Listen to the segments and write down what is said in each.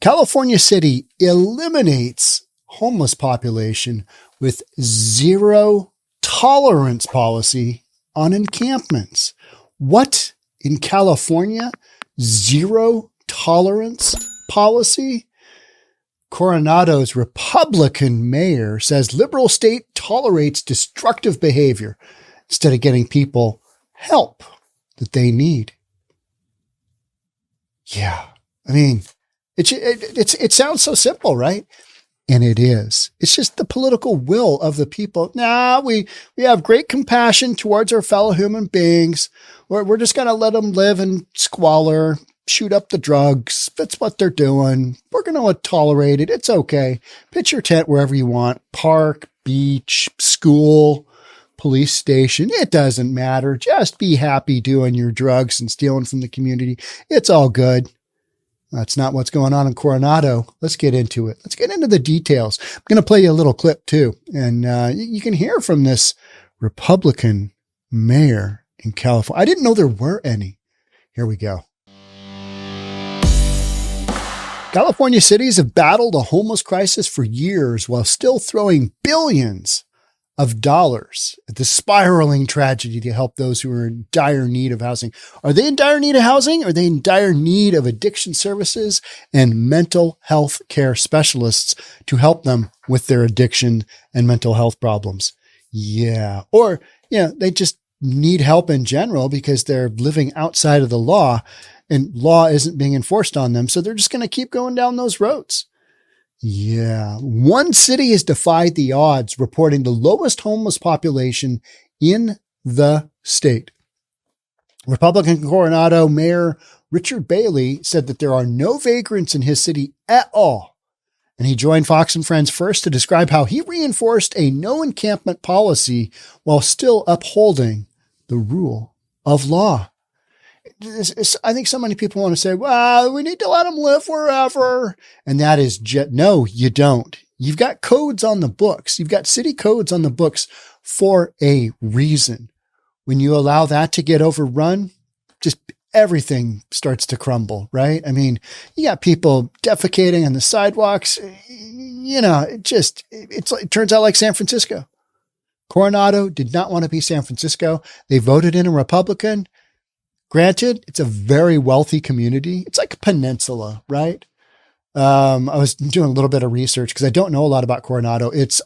California City eliminates homeless population with zero tolerance policy on encampments. What in California? Zero tolerance policy? Coronado's Republican mayor says liberal state tolerates destructive behavior instead of getting people help that they need. Yeah, I mean, it sounds so simple, right? And it is. It's just the political will of the people. We have great compassion towards our fellow human beings. We're just going to let them live in squalor, shoot up the drugs. That's what they're doing. We're going to tolerate it. It's okay. Pitch your tent wherever you want. Park, beach, school, police station. It doesn't matter. Just be happy doing your drugs and stealing from the community. It's all good. That's not what's going on in Coronado. Let's get into it. Let's get into the details. I'm going to play you a little clip too. And you can hear from this Republican mayor in California. I didn't know there were any. Here we go. California cities have battled a homeless crisis for years while still throwing billions of dollars at the spiraling tragedy to help those who are in dire need of housing. Are they in dire need of housing? Are they in dire need of addiction services and mental health care specialists to help them with their addiction and mental health problems? Yeah. Or, they just need help in general because they're living outside of the law and law isn't being enforced on them. So they're just going to keep going down those roads. Yeah. One city has defied the odds, reporting the lowest homeless population in the state. Republican Coronado Mayor Richard Bailey said that there are no vagrants in his city at all. And he joined Fox and Friends first to describe how he reinforced a no encampment policy while still upholding the rule of law. I think so many people want to say, well, we need to let them live wherever. And that is no, you don't. You've got codes on the books. You've got city codes on the books for a reason. When you allow that to get overrun, just everything starts to crumble, right? I mean, you got people defecating on the sidewalks. It turns out like San Francisco. Coronado did not want to be San Francisco. They voted in a Republican. Granted, it's a very wealthy community. It's like a peninsula, right? I was doing a little bit of research because I don't know a lot about Coronado. It's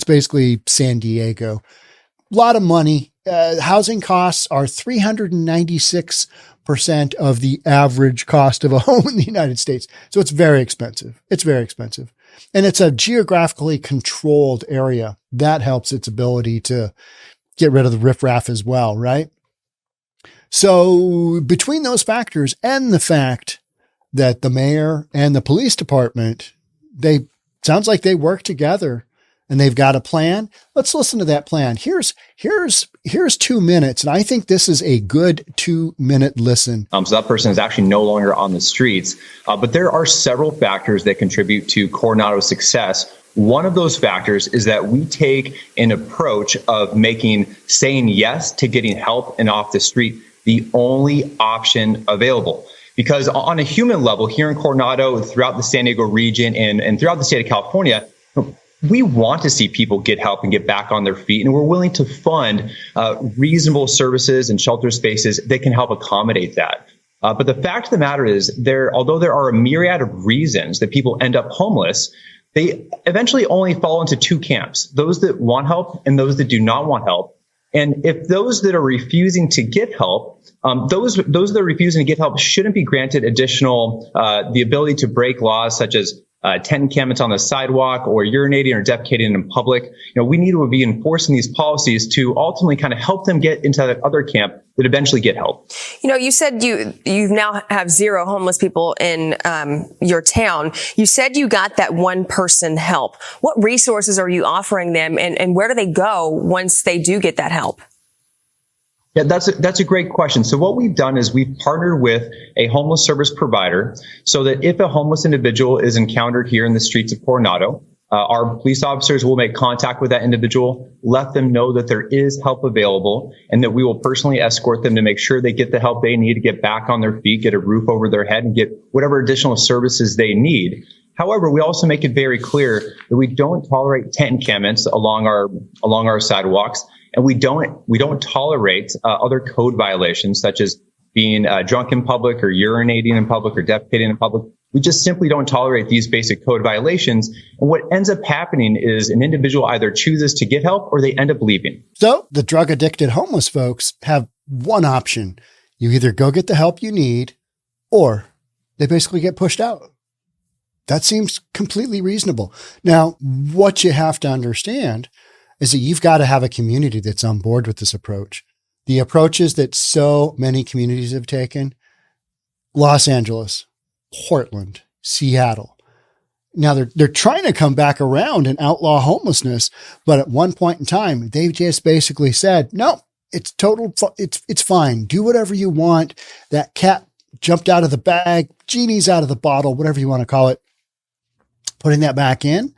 basically San Diego. A lot of money. Housing costs are 396% of the average cost of a home in the United States. So it's very expensive. And it's a geographically controlled area. That helps its ability to get rid of the riffraff as well, right? So between those factors and the fact that the mayor and the police department, sounds like they work together and they've got a plan. Let's listen to that plan. Here's 2 minutes. And I think this is a good 2-minute listen. So that person is actually no longer on the streets. But there are several factors that contribute to Coronado's success. One of those factors is that we take an approach of saying yes to getting help and off the street the only option available. Because on a human level, here in Coronado, throughout the San Diego region and throughout the state of California, we want to see people get help and get back on their feet. And we're willing to fund reasonable services and shelter spaces that can help accommodate that. But the fact of the matter is, although there are a myriad of reasons that people end up homeless, they eventually only fall into two camps: those that want help and those that do not want help. And if those that are refusing to get help, those that are refusing to get help shouldn't be granted additional the ability to break laws such as tent encampments on the sidewalk or urinating or defecating in public. We need to be enforcing these policies to ultimately kind of help them get into that other camp that eventually get help. You said you now have zero homeless people in your town. You said you got that one person help. What resources are you offering them, and where do they go once they do get that help? Yeah, that's a great question. So what we've done is we've partnered with a homeless service provider so that if a homeless individual is encountered here in the streets of Coronado, Our police officers will make contact with that individual, let them know that there is help available, and that we will personally escort them to make sure they get the help they need to get back on their feet, get a roof over their head, and get whatever additional services they need. However, we also make it very clear that we don't tolerate tent encampments along our sidewalks, and we don't tolerate other code violations such as being drunk in public or urinating in public or defecating in public. We just simply don't tolerate these basic code violations. And what ends up happening is an individual either chooses to get help or they end up leaving. So the drug addicted homeless folks have one option. You either go get the help you need or they basically get pushed out. That seems completely reasonable. Now, what you have to understand is that you've got to have a community that's on board with this approach. The approaches that so many communities have taken, Los Angeles, Portland, Seattle. Now they're trying to come back around and outlaw homelessness, but at one point in time, they just basically said, no, it's it's fine. Do whatever you want. That cat jumped out of the bag, genie's out of the bottle, whatever you want to call it. Putting that back in,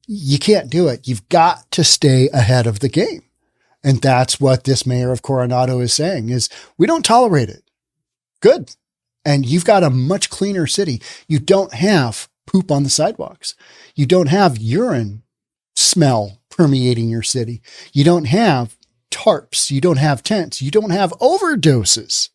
you can't do it. You've got to stay ahead of the game. And that's what this mayor of Coronado is saying is we don't tolerate it. Good. And you've got a much cleaner city. You don't have poop on the sidewalks. You don't have urine smell permeating your city. You don't have tarps. You don't have tents. You don't have overdoses.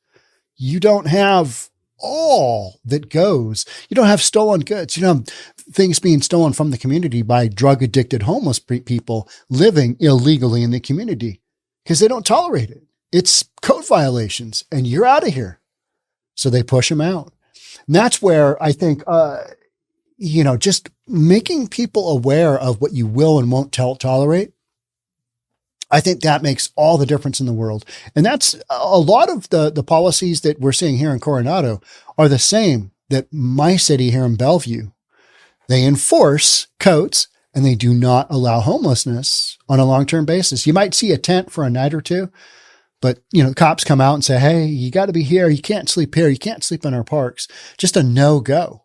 You don't have all that goes. You don't have stolen goods. You don't have things being stolen from the community by drug addicted homeless people living illegally in the community because they don't tolerate it. It's code violations and you're out of here. So they push them out. And that's where I think, just making people aware of what you will and won't tolerate. I think that makes all the difference in the world. And that's a lot of the policies that we're seeing here in Coronado are the same that my city here in Bellevue. They enforce codes and they do not allow homelessness on a long-term basis. You might see a tent for a night or two, but cops come out and say, hey, you got to be here. You can't sleep here. You can't sleep in our parks. Just a no-go.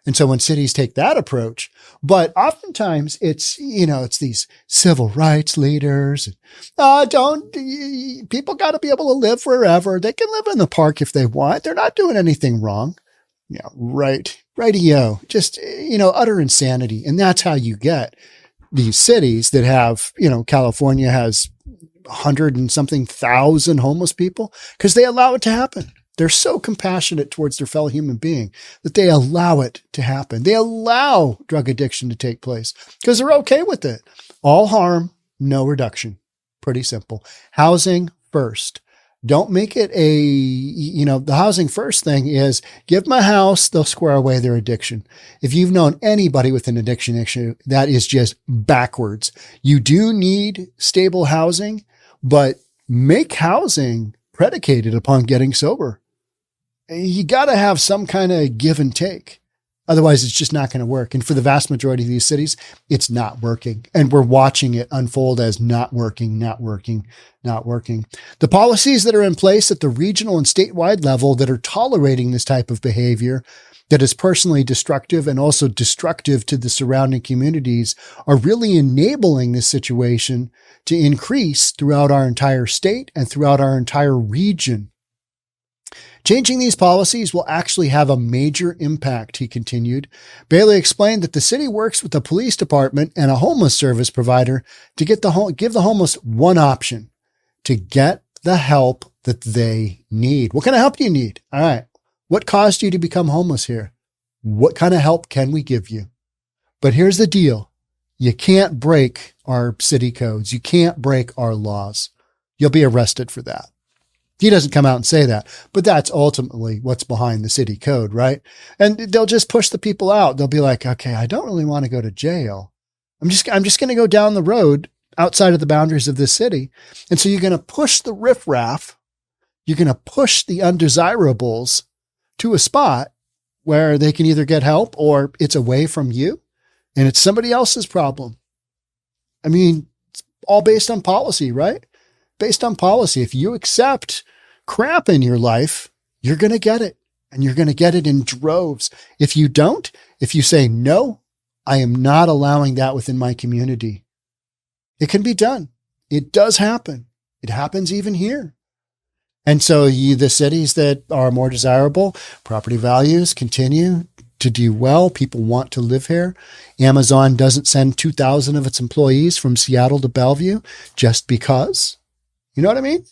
And so when cities take that approach, but oftentimes it's these civil rights leaders. People got to be able to live wherever. They can live in the park if they want. They're not doing anything wrong. Yeah, right. Rightio. Just, utter insanity. And that's how you get these cities that have, California has 100 and something thousand homeless people because they allow it to happen. They're so compassionate towards their fellow human being that they allow it to happen. They allow drug addiction to take place because they're okay with it. All harm, no reduction. Pretty simple. Housing first. Don't make it the housing first thing is give them a house, they'll square away their addiction. If you've known anybody with an addiction issue, that is just backwards. You do need stable housing, but make housing predicated upon getting sober. You got to have some kind of give and take. Otherwise, it's just not going to work. And for the vast majority of these cities, it's not working. And we're watching it unfold as not working. The policies that are in place at the regional and statewide level that are tolerating this type of behavior that is personally destructive and also destructive to the surrounding communities are really enabling this situation to increase throughout our entire state and throughout our entire region. Changing these policies will actually have a major impact, he continued. Bailey explained that the city works with the police department and a homeless service provider to give the homeless one option, to get the help that they need. What kind of help do you need? All right. What caused you to become homeless here? What kind of help can we give you? But here's the deal. You can't break our city codes. You can't break our laws. You'll be arrested for that. He doesn't come out and say that, but that's ultimately what's behind the city code, right? And they'll just push the people out. They'll be like, okay, I don't really want to go to jail. I'm just going to go down the road outside of the boundaries of this city. And so you're going to push the riffraff. You're going to push the undesirables to a spot where they can either get help or it's away from you and it's somebody else's problem. I mean, it's all based on policy, right? Based on policy. If you accept crap in your life, you're going to get it and you're going to get it in droves. If you don't, if you say, no, I am not allowing that within my community. It can be done. It does happen. It happens even here. And so the cities that are more desirable, property values continue to do well. People want to live here. Amazon doesn't send 2,000 of its employees from Seattle to Bellevue just because. You know what I mean?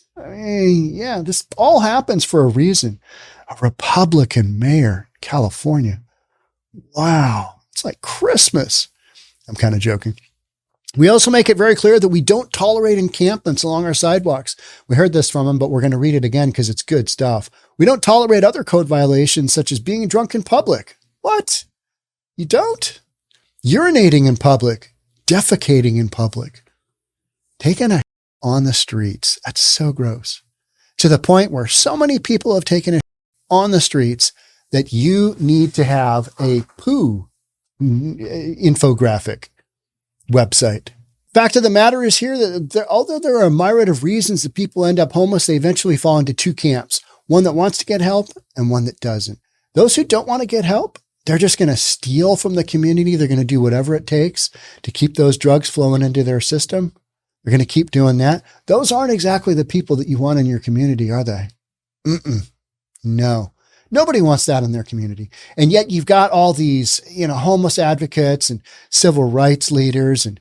Yeah, this all happens for a reason. A Republican mayor, California. Wow. It's like Christmas. I'm kind of joking. We also make it very clear that we don't tolerate encampments along our sidewalks. We heard this from him, but we're going to read it again because it's good stuff. We don't tolerate other code violations such as being drunk in public. What? You don't? Urinating in public, defecating in public, taking a on the streets. That's so gross. To the point where so many people have taken a on the streets that you need to have a poo infographic website. Fact of the matter is here that although there are a myriad of reasons that people end up homeless, they eventually fall into two camps, one that wants to get help and one that doesn't. Those who don't want to get help, they're just going to steal from the community. They're going to do whatever it takes to keep those drugs flowing into their system. They're going to keep doing that. Those aren't exactly the people that you want in your community, are they? No. Nobody wants that in their community. And yet you've got all these, homeless advocates and civil rights leaders and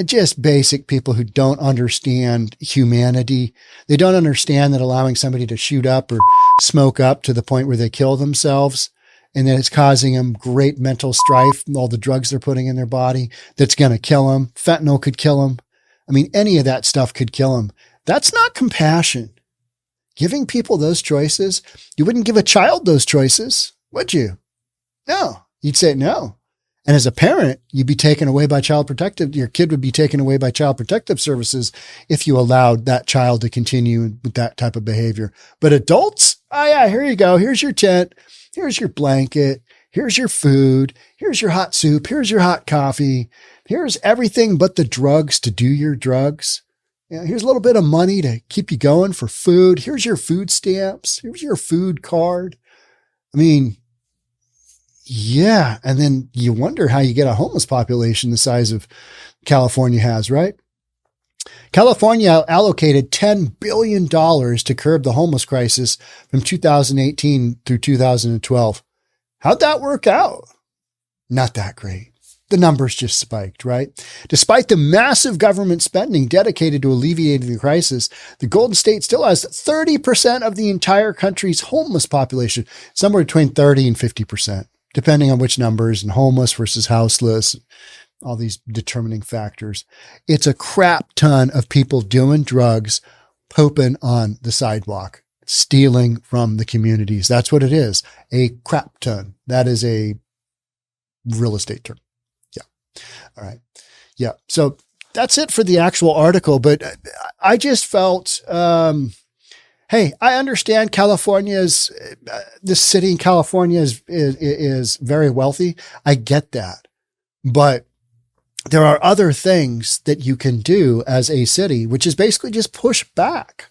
just basic people who don't understand humanity. They don't understand that allowing somebody to shoot up or smoke up to the point where they kill themselves and that it's causing them great mental strife and all the drugs they're putting in their body that's going to kill them. Fentanyl could kill them. Any of that stuff could kill them. That's not compassion. Giving people those choices, you wouldn't give a child those choices, would you? No, you'd say no. And as a parent, you'd be taken away by your kid would be taken away by child protective services if you allowed that child to continue with that type of behavior. But adults, oh yeah, here you go. Here's your tent. Here's your blanket. Here's your food. Here's your hot soup. Here's your hot coffee. Here's everything but the drugs to do your drugs. Here's a little bit of money to keep you going for food. Here's your food stamps. Here's your food card. Yeah. And then you wonder how you get a homeless population the size of California has, right? California allocated $10 billion to curb the homeless crisis from 2018 through 2012. How'd that work out? Not that great. The numbers just spiked, right? Despite the massive government spending dedicated to alleviating the crisis, the Golden State still has 30% of the entire country's homeless population, somewhere between 30 and 50%, depending on which numbers, and homeless versus houseless, all these determining factors. It's a crap ton of people doing drugs, pooping on the sidewalk, stealing from the communities. That's what it is. A crap ton. That is a real estate term. All right. Yeah. So that's it for the actual article, but I just felt, hey, I understand California's, this city in California is very wealthy. I get that, but there are other things that you can do as a city, which is basically just push back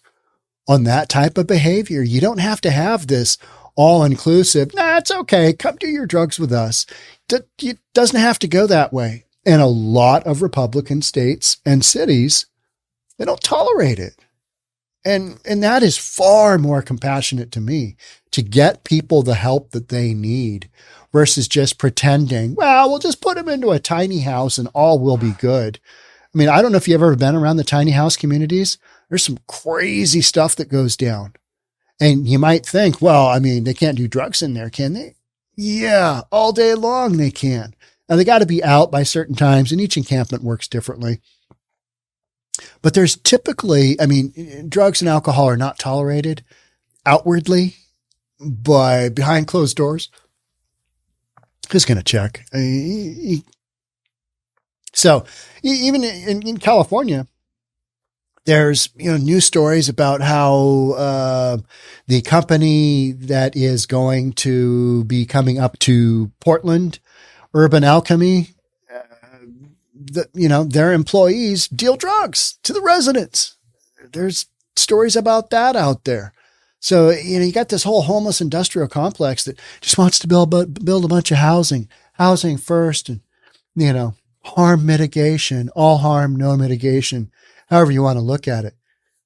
on that type of behavior. You don't have to have this all-inclusive, nah, it's okay, come do your drugs with us. It doesn't have to go that way. And a lot of Republican states and cities, they don't tolerate it. And that is far more compassionate to me, to get people the help that they need versus just pretending, well, we'll just put them into a tiny house and all will be good. I don't know if you've ever been around the tiny house communities. There's some crazy stuff that goes down. And you might think, well, they can't do drugs in there, can they? Yeah, all day long they can. Now they got to be out by certain times, and each encampment works differently. But there's typically, drugs and alcohol are not tolerated outwardly, but behind closed doors. Who's going to check? So even in California, there's, news stories about how the company that is going to be coming up to Portland, Urban Alchemy, their employees deal drugs to the residents. There's stories about that out there. So, you got this whole homeless industrial complex that just wants to build a bunch of housing first. And harm mitigation, all harm, no mitigation, however you want to look at it.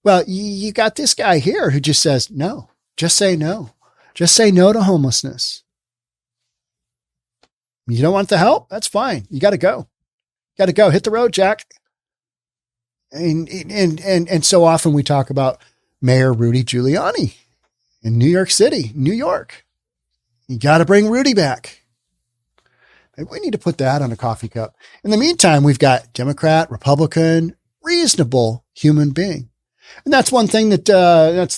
Well, you got this guy here who just says, no, just say no. Just say no to homelessness. You don't want the help? That's fine. You got to go. Got to go. Hit the road, Jack. And so often we talk about Mayor Rudy Giuliani in New York City, New York. You got to bring Rudy back. Maybe we need to put that on a coffee cup. In the meantime, we've got Democrat, Republican, reasonable human being. And that's one thing that,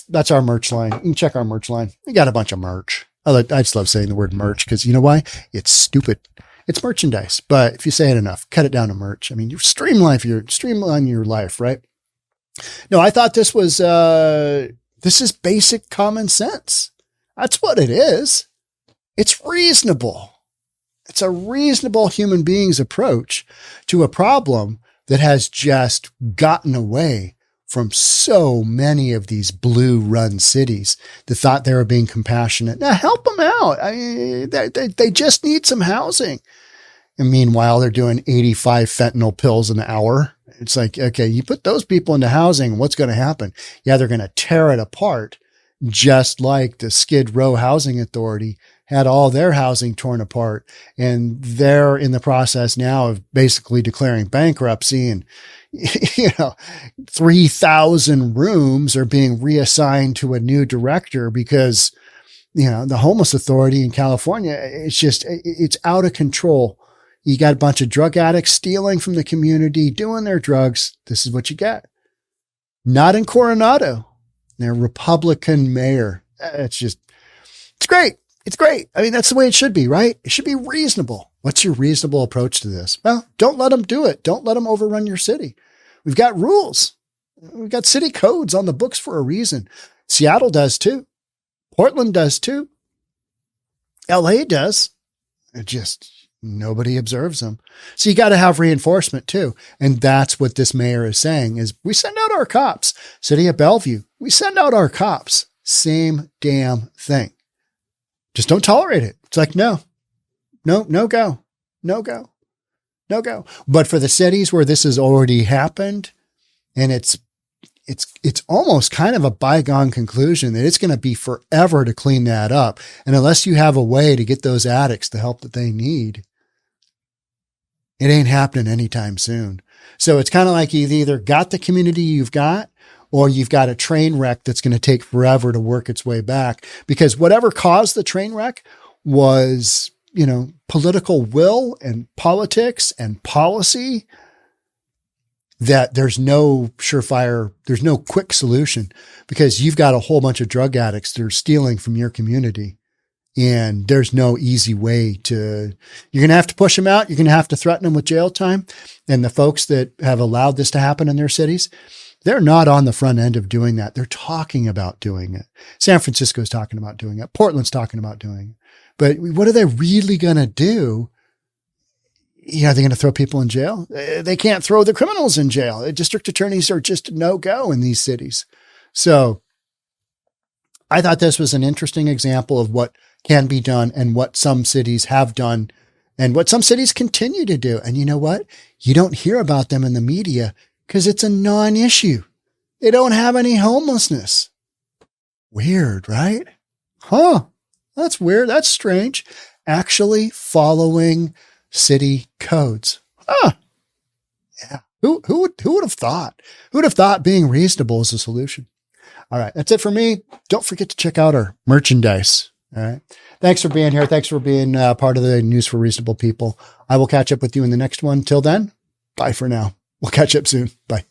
that's our merch line. You can check our merch line. We got a bunch of merch. I just love saying the word merch because you know why? It's stupid. It's merchandise, but if you say it enough, cut it down to merch. I mean, you streamline your life, right? No, I thought this is basic common sense. That's what it is. It's reasonable. It's a reasonable human being's approach to a problem that has just gotten away from so many of these blue run cities that thought they were being compassionate. Now help them out. They just need some housing. And meanwhile, they're doing 85 fentanyl pills an hour. It's like, okay, you put those people into housing. What's going to happen? Yeah, they're going to tear it apart, just like the Skid Row Housing Authority had all their housing torn apart. And they're in the process now of basically declaring bankruptcy, and 3,000 rooms are being reassigned to a new director because, the homeless authority in California, it's out of control. You got a bunch of drug addicts stealing from the community, doing their drugs. This is what you get. Not in Coronado. Their Republican mayor. It's great. It's great. I mean, that's the way it should be, right? It should be reasonable. What's your reasonable approach to this? Well, don't let them do it. Don't let them overrun your city. We've got rules. We've got city codes on the books for a reason. Seattle does too. Portland does too. LA does. Nobody observes them. So you got to have reinforcement too. And that's what this mayor is saying is we send out our cops. City of Bellevue, we send out our cops. Same damn thing. Just don't tolerate it. It's like, no go. But for the cities where this has already happened, and it's almost kind of a bygone conclusion that it's going to be forever to clean that up. And unless you have a way to get those addicts the help that they need, it ain't happening anytime soon. So it's kind of like you've either got the community you've got, or you've got a train wreck that's going to take forever to work its way back, because whatever caused the train wreck was, political will and politics and policy, that there's no surefire, there's no quick solution, because you've got a whole bunch of drug addicts that are stealing from your community. And there's no easy way you're going to have to push them out. You're going to have to threaten them with jail time. And the folks that have allowed this to happen in their cities, they're not on the front end of doing that. They're talking about doing it. San Francisco's talking about doing it. Portland's talking about doing it. But what are they really going to do? They're going to throw people in jail. They can't throw the criminals in jail. District attorneys are just no-go in these cities. So I thought this was an interesting example of what can be done and what some cities have done and what some cities continue to do. And you know what? You don't hear about them in the media because it's a non-issue. They don't have any homelessness. Weird, right? Huh. That's weird. That's strange. Actually following city codes. Yeah. Who would have thought? Who would have thought being reasonable is a solution? All right. That's it for me. Don't forget to check out our merchandise. All right. Thanks for being here. Thanks for being part of the News for Reasonable People. I will catch up with you in the next one. Till then, bye for now. We'll catch up soon. Bye.